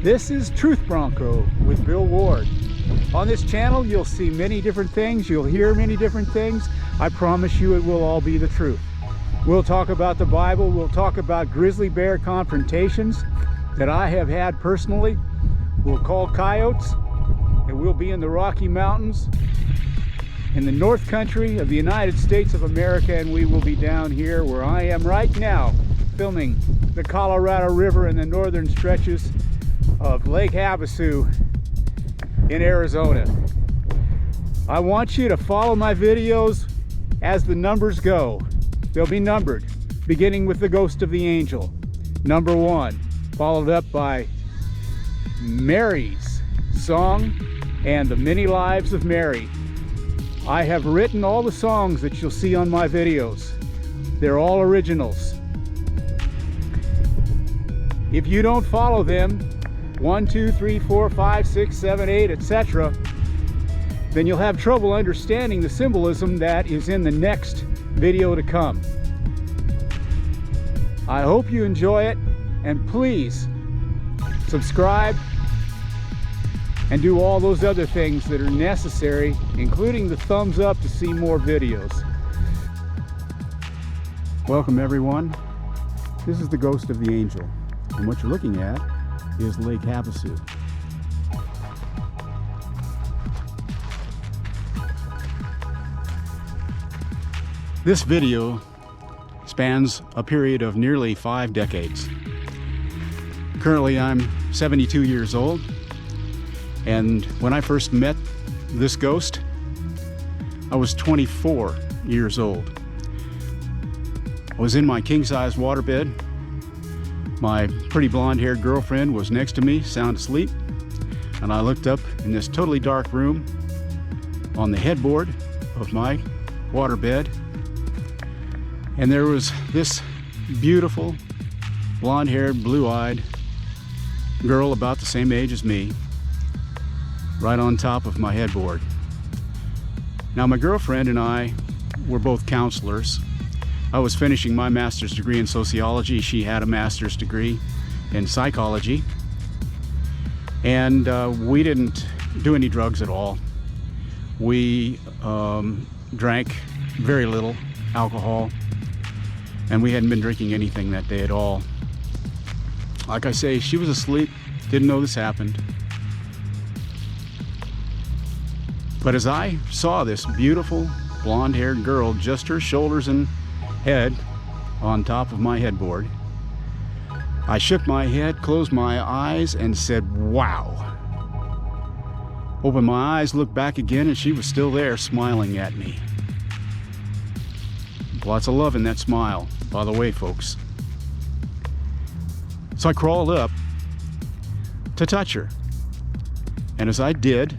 This is Truth Bronco with Bill Ward. On this channel, you'll see many different things. You'll hear many different things. I promise you it will all be the truth. We'll talk about the Bible. We'll talk about grizzly bear confrontations that I have had personally. We'll call coyotes, and we'll be in the Rocky Mountains in the North Country of the United States of America, and we will be down here where I am right now, filming the Colorado River and the northern stretches of Lake Havasu in Arizona. I want you to follow my videos as the numbers go. They'll be numbered, beginning with the Ghost of the Angel, number 1, followed up by Mary's song and the Many Lives of Mary. I have written all the songs that you'll see on my videos. They're all originals. If you don't follow them, 1, 2, 3, 4, 5, 6, 7, 8, etc., then you'll have trouble understanding the symbolism that is in the next video to come. I hope you enjoy it, and please subscribe and do all those other things that are necessary, including the thumbs up to see more videos. Welcome everyone. This is the Ghost of the Angel, and what you're looking at is Lake Havasu. This video spans a period of nearly 5 decades. Currently I'm 72 years old, and when I first met this ghost, I was 24 years old. I was in my king-size waterbed. My pretty blonde-haired girlfriend was next to me, sound asleep, and I looked up in this totally dark room on the headboard of my waterbed, and there was this beautiful, blonde-haired, blue-eyed girl about the same age as me, right on top of my headboard. Now, my girlfriend and I were both counselors. I was finishing my master's degree in sociology. She had a master's degree in psychology. And we didn't do any drugs at all. We drank very little alcohol, and we hadn't been drinking anything that day at all. Like I say, she was asleep, didn't know this happened. But as I saw this beautiful blonde-haired girl, just her shoulders and head on top of my headboard, I shook my head, closed my eyes, and said, "Wow." Opened my eyes, looked back again, and she was still there, smiling at me. Lots of love in that smile, by the way, folks. So I crawled up to touch her, and as I did,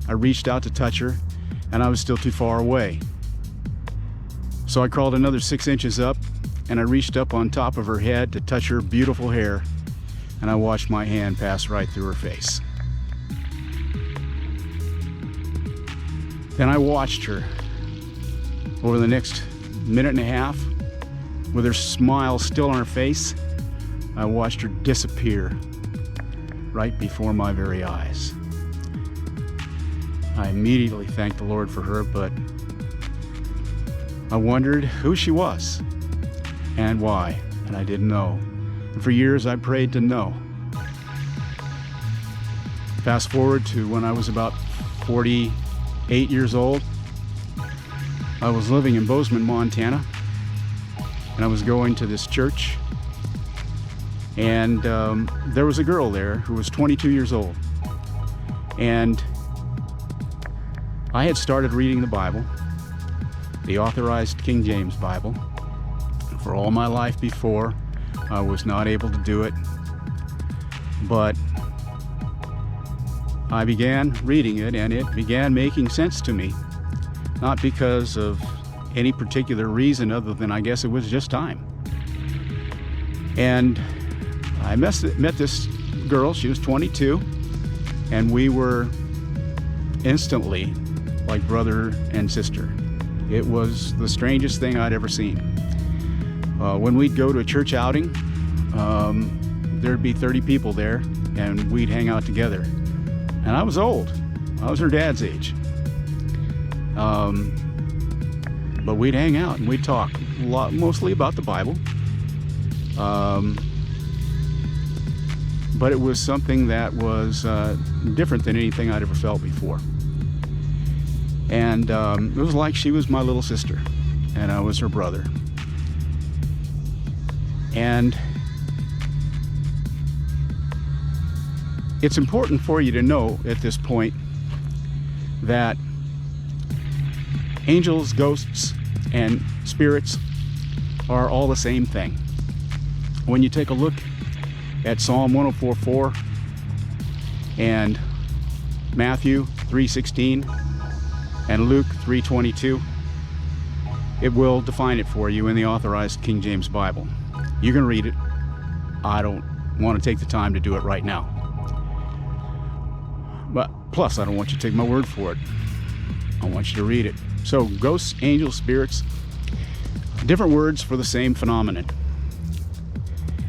I reached out to touch her, and I was still too far away. So I crawled another 6 inches up, and I reached up on top of her head to touch her beautiful hair, and I watched my hand pass right through her face. Then I watched her over the next minute and a half, with her smile still on her face. I watched her disappear right before my very eyes. I immediately thanked the Lord for her, but I wondered who she was and why, and I didn't know. And for years I prayed to know. Fast forward to when I was about 48 years old. I was living in Bozeman, Montana, and I was going to this church, and there was a girl there who was 22 years old, and I had started reading the Bible, the authorized King James Bible. For all my life before, I was not able to do it, but I began reading it, and it began making sense to me, not because of any particular reason other than I guess it was just time. And I met this girl. She was 22, and we were instantly like brother and sister. It was the strangest thing I'd ever seen. When we'd go to a church outing, there'd be 30 people there, and we'd hang out together. And I was old. I was her dad's age. But we'd hang out and we'd talk a lot, mostly about the Bible. But it was something that was different than anything I'd ever felt before. And it was like she was my little sister and I was her brother. And it's important for you to know at this point that angels, ghosts, and spirits are all the same thing. When you take a look at Psalm 104:4 and Matthew 3:16 and Luke 3:22, it will define it for you in the Authorized King James Bible. You can read it. I don't want to take the time to do it right now. But plus, I don't want you to take my word for it. I want you to read it. So, ghosts, angels, spirits, different words for the same phenomenon.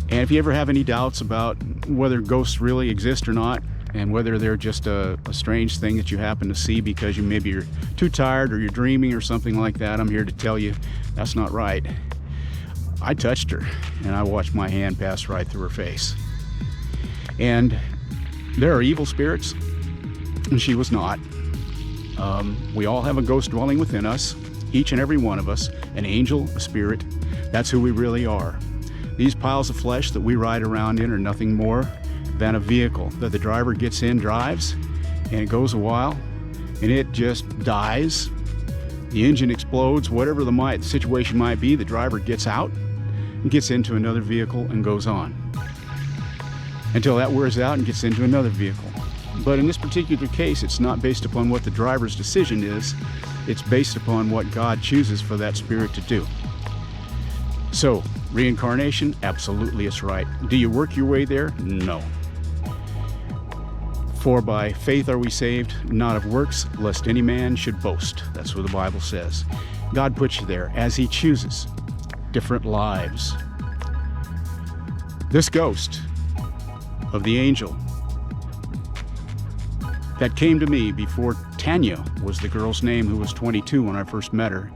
And if you ever have any doubts about whether ghosts really exist or not, and whether they're just a strange thing that you happen to see because maybe you're too tired or you're dreaming or something like that, I'm here to tell you that's not right. I touched her and I watched my hand pass right through her face. And there are evil spirits, and she was not. We all have a ghost dwelling within us, each and every one of us, an angel, a spirit. That's who we really are. These piles of flesh that we ride around in are nothing more than a vehicle that the driver gets in, drives, and it goes a while, and it just dies. The engine explodes, whatever the situation might be, the driver gets out and gets into another vehicle and goes on until that wears out and gets into another vehicle. But in this particular case, it's not based upon what the driver's decision is, it's based upon what God chooses for that spirit to do. So, reincarnation, absolutely it's right. Do you work your way there? No. For by faith are we saved, not of works, lest any man should boast. That's what the Bible says. God puts you there as He chooses. Different lives. This ghost of the angel that came to me before Tanya was the girl's name, who was 22 when I first met her.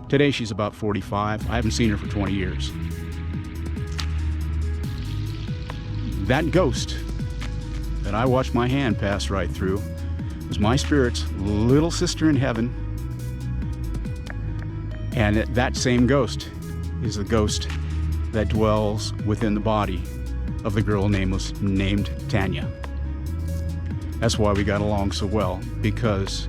Today she's about 45. I haven't seen her for 20 years. That ghost that I watched my hand pass right through was my spirit's little sister in heaven. And that same ghost is the ghost that dwells within the body of the girl named Tanya. That's why we got along so well, because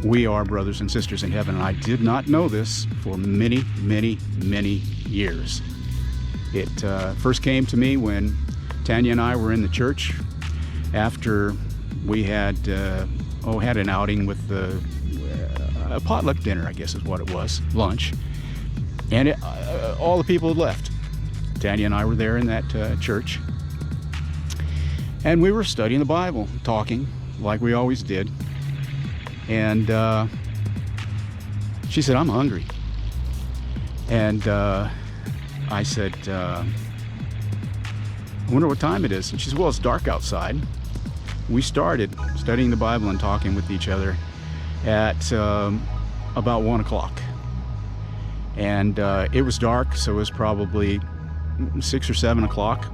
we are brothers and sisters in heaven. And I did not know this for many, many, many years. It first came to me when Tanya and I were in the church after we had an outing with a potluck dinner, I guess is what it was, lunch. And all the people had left. Tanya and I were there in that church. And we were studying the Bible, talking like we always did. And she said, "I'm hungry." And I said, "I wonder what time it is." And she said, "Well, it's dark outside." We started studying the Bible and talking with each other at about 1 o'clock. And it was dark, so it was probably 6 or 7 o'clock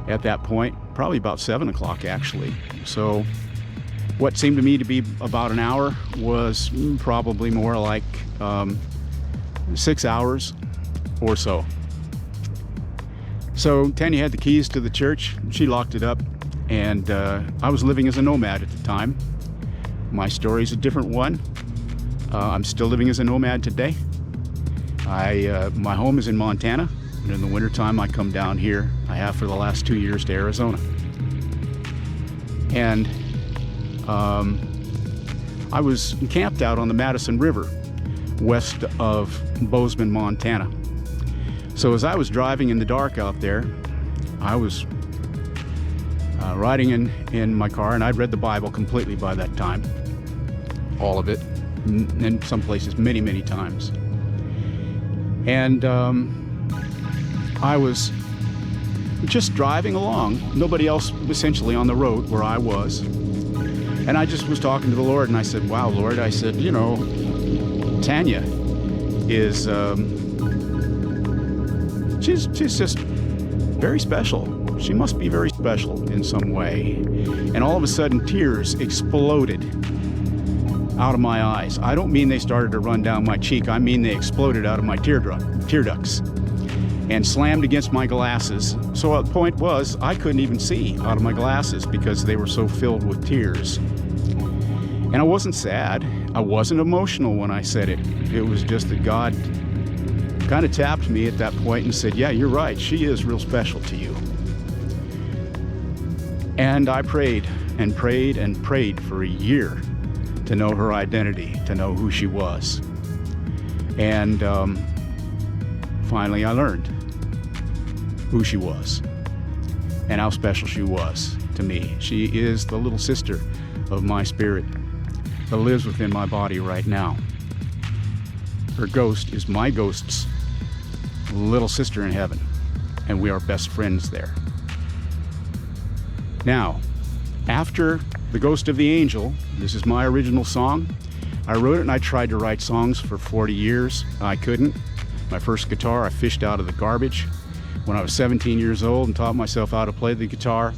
at that point. Probably about 7 o'clock, actually. So what seemed to me to be about an hour was probably more like 6 hours or so. So Tanya had the keys to the church. She locked it up, and I was living as a nomad at the time. My story's a different one. I'm still living as a nomad today. My home is in Montana, and in the wintertime I come down here. I have for the last 2 years to Arizona. And I was camped out on the Madison River west of Bozeman, Montana. So as I was driving in the dark out there, I was riding in my car, and I'd read the Bible completely by that time, all of it, in some places many, many times. And I was just driving along, nobody else essentially on the road where I was. And I just was talking to the Lord, and I said, wow, Lord, I said, you know, Tanya is, she's just very special. She must be very special in some way. And all of a sudden, tears exploded out of my eyes. I don't mean they started to run down my cheek. I mean they exploded out of my tear ducts and slammed against my glasses. So the point was, I couldn't even see out of my glasses because they were so filled with tears. And I wasn't sad. I wasn't emotional when I said it. It was just that God kind of tapped me at that point and said, yeah, you're right. She is real special to you. And I prayed and prayed and prayed for a year to know her identity, to know who she was. And finally I learned who she was and how special she was to me. She is the little sister of my spirit that lives within my body right now. Her ghost is my ghost's little sister in heaven, and we are best friends there. Now, after The Ghost of the Angel, this is my original song. I wrote it, and I tried to write songs for 40 years. I couldn't. My first guitar I fished out of the garbage when I was 17 years old and taught myself how to play the guitar.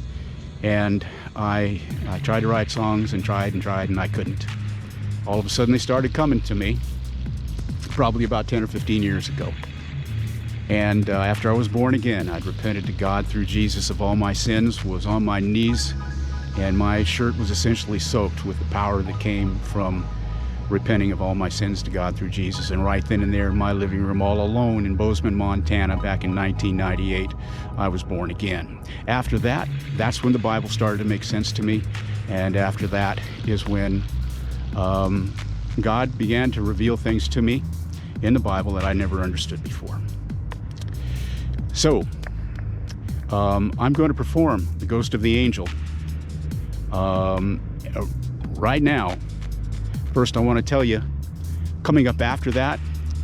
And I tried to write songs and tried, and I couldn't. All of a sudden they started coming to me, probably about 10 or 15 years ago. And after I was born again, I'd repented to God through Jesus of all my sins, was on my knees, and my shirt was essentially soaked with the power that came from repenting of all my sins to God through Jesus. And right then and there in my living room, all alone in Bozeman, Montana, back in 1998, I was born again. After that, that's when the Bible started to make sense to me. And after that is when God began to reveal things to me in the Bible that I never understood before. So, I'm going to perform The Ghost of the Angel right now. First, I want to tell you, coming up after that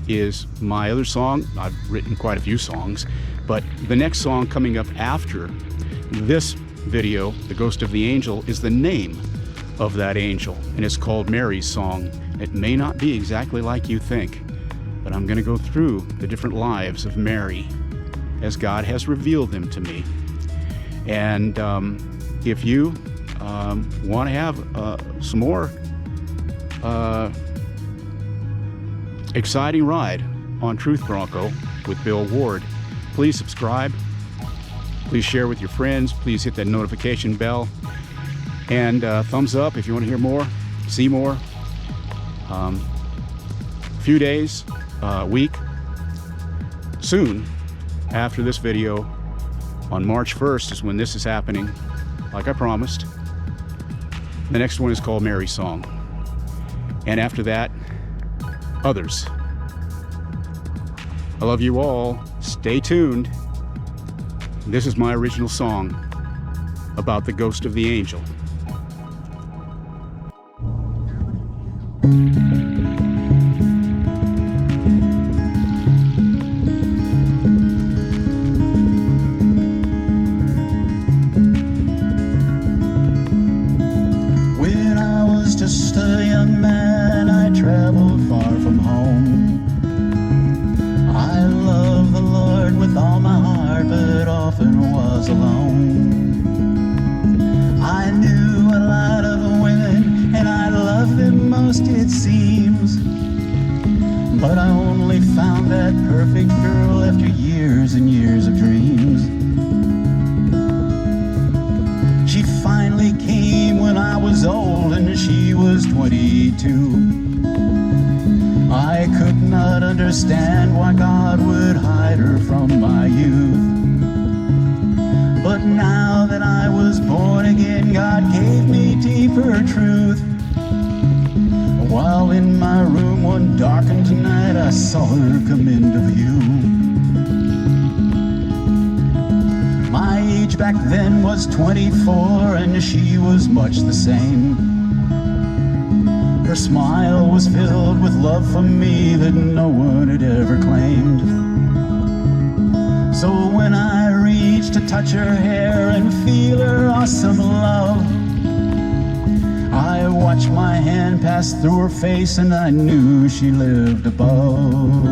is my other song. I've written quite a few songs, but the next song coming up after this video, The Ghost of the Angel, is the name of that angel, and it's called Mary's Song. It may not be exactly like you think, but I'm going to go through the different lives of Mary as God has revealed them to me. And if you want to have some more exciting ride on Truth Bronco with Bill Ward, please subscribe, please share with your friends, please hit that notification bell, and thumbs up if you want to hear more, see more. A few days, week, soon after this video, on March 1st is when this is happening, like I promised. The next one is called Mary's Song. And after that, others. I love you all. Stay tuned. This is my original song about the ghost of the angel. When I was just a young man, I traveled far from home. I love the Lord with all my heart, but often was alone. I knew a lot of women, and I loved them most, it seems. But I only found that perfect girl after years and years of dreams. She finally came when I was old and she was 22. I could not understand why God would hide her from my youth. But now that I was born again, God gave me deeper truth. While in my room one darkened night, I saw her come into view. My age back then was 24, and she was much the same. Her smile was filled with love for me that no one had ever claimed. So when I reached to touch her hair and feel her awesome love, I watched my hand pass through her face and I knew she lived above.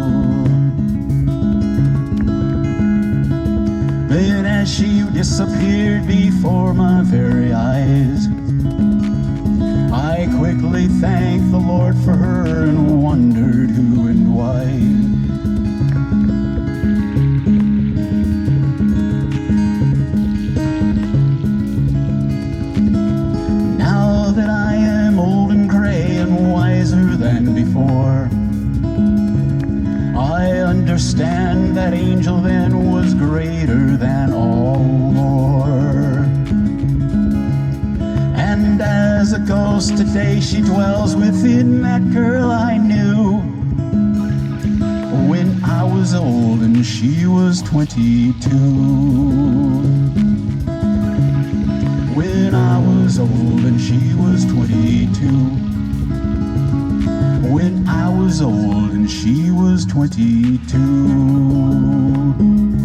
Then as she disappeared before my very eyes, I quickly thanked the Lord for her and wondered who and why. Now that I am old and gray and wiser than before, I understand that Angel then was greater than all more. And as a ghost today she dwells within that girl I knew when I was old and she was 22. When I was old and she was 22. When I was old and she was 22.